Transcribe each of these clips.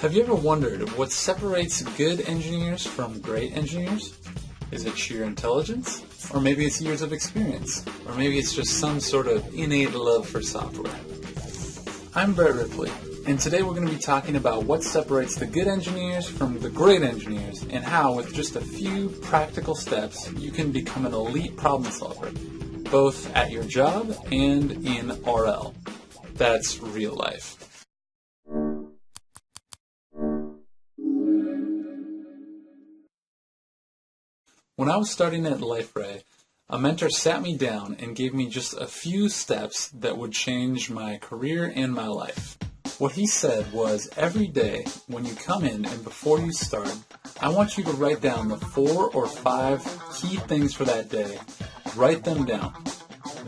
Have you ever wondered what separates good engineers from great engineers? Is it sheer intelligence? Or maybe it's years of experience? Or maybe it's just some sort of innate love for software? I'm Brett Ripley, and today we're going to be talking about what separates the good engineers from the great engineers and how, with just a few practical steps, you can become an elite problem solver, both at your job and in RL. That's real life. When I was starting at Liferay, a mentor sat me down and gave me just a few steps that would change my career and my life. What he said was, every day when you come in and before you start, I want you to write down the 4 or 5 key things for that day. Write them down.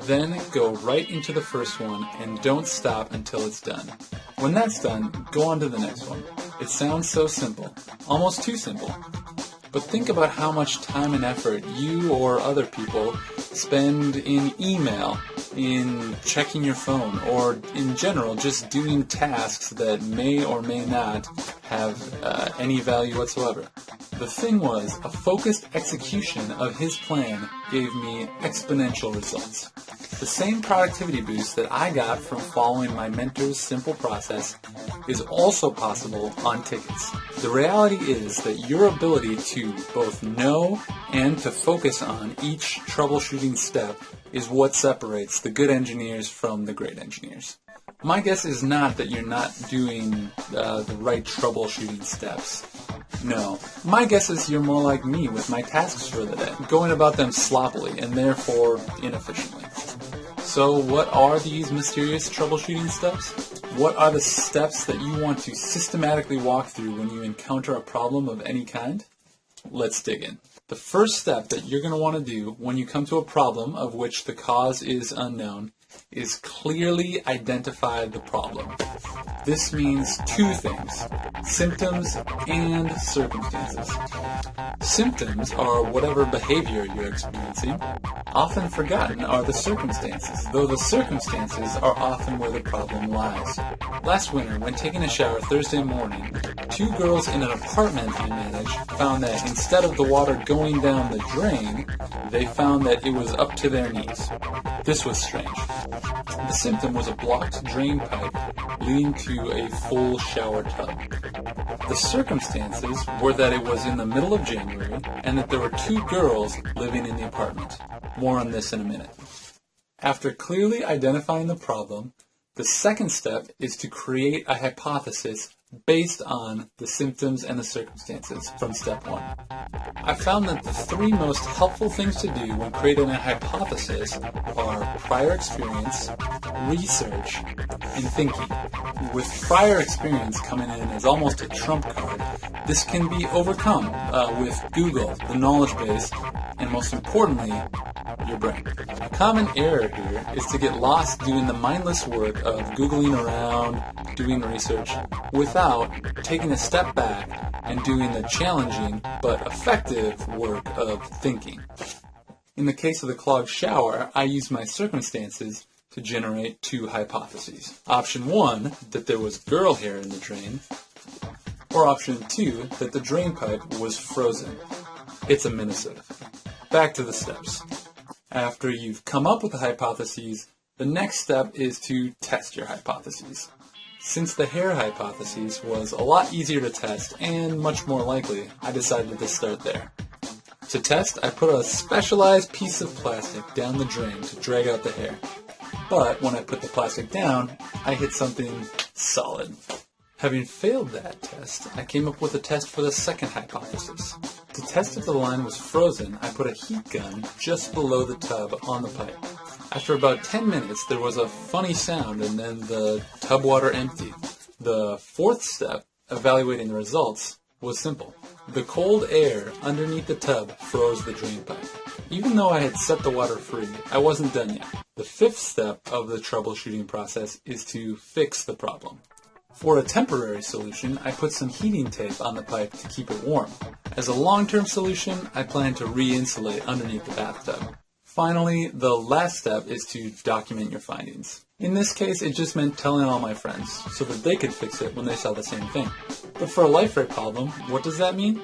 Then go right into the first one and don't stop until it's done. When that's done, go on to the next one. It sounds so simple, almost too simple. But think about how much time and effort you or other people spend in email, in checking your phone, or in general just doing tasks that may or may not have any value whatsoever. The thing was, a focused execution of his plan gave me exponential results. The same productivity boost that I got from following my mentor's simple process is also possible on tickets. The reality is that your ability to both know and to focus on each troubleshooting step is what separates the good engineers from the great engineers. My guess is not that you're not doing the right troubleshooting steps. No. My guess is you're more like me with my tasks for the day, going about them sloppily and therefore inefficiently. So what are these mysterious troubleshooting steps? What are the steps that you want to systematically walk through when you encounter a problem of any kind? Let's dig in. The first step that you're going to want to do when you come to a problem of which the cause is unknown is clearly identify the problem. This means 2 things: symptoms and circumstances. Symptoms are whatever behavior you're experiencing. Often forgotten are the circumstances, though the circumstances are often where the problem lies. Last winter, when taking a shower Thursday morning, 2 girls in an apartment I manage found that instead of the water going down the drain, they found that it was up to their knees. This was strange. The symptom was a blocked drain pipe leading to a full shower tub. The circumstances were that it was in the middle of January and that there were 2 girls living in the apartment. More on this in a minute. After clearly identifying the problem, the second step is to create a hypothesis based on the symptoms and the circumstances from step 1. I found that the 3 most helpful things to do when creating a hypothesis are prior experience, research, and thinking. With prior experience coming in as almost a trump card, this can be overcome with Google, the knowledge base, and most importantly, your brain. A common error here is to get lost doing the mindless work of Googling around, doing research, without taking a step back and doing the challenging but effective work of thinking. In the case of the clogged shower, I used my circumstances to generate 2 hypotheses. Option 1, that there was girl hair in the drain, or option 2, that the drain pipe was frozen. It's a Minnesota thing. Back to the steps. After you've come up with the hypotheses, the next step is to test your hypotheses. Since the hair hypothesis was a lot easier to test and much more likely, I decided to start there. To test, I put a specialized piece of plastic down the drain to drag out the hair. But when I put the plastic down, I hit something solid. Having failed that test, I came up with a test for the second hypothesis. To test if the line was frozen, I put a heat gun just below the tub on the pipe. After about 10 minutes, there was a funny sound and then the tub water emptied. The 4th step, evaluating the results, was simple. The cold air underneath the tub froze the drain pipe. Even though I had set the water free, I wasn't done yet. The 5th step of the troubleshooting process is to fix the problem. For a temporary solution, I put some heating tape on the pipe to keep it warm. As a long-term solution, I plan to re-insulate underneath the bathtub. Finally, the last step is to document your findings. In this case, it just meant telling all my friends so that they could fix it when they saw the same thing. But for a Liferay problem, what does that mean?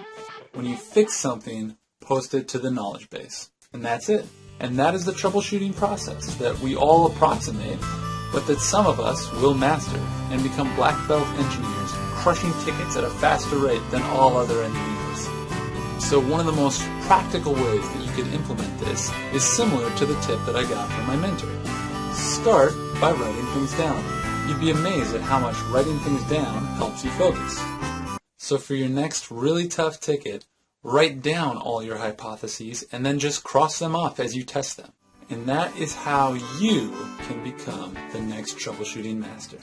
When you fix something, post it to the knowledge base. And that's it. And that is the troubleshooting process that we all approximate, but that some of us will master and become black belt engineers, crushing tickets at a faster rate than all other engineers. So one of the most practical ways that you could implement this is similar to the tip that I got from my mentor. Start by writing things down. You'd be amazed at how much writing things down helps you focus. So for your next really tough ticket, write down all your hypotheses and then just cross them off as you test them. And that is how you can become the next troubleshooting master.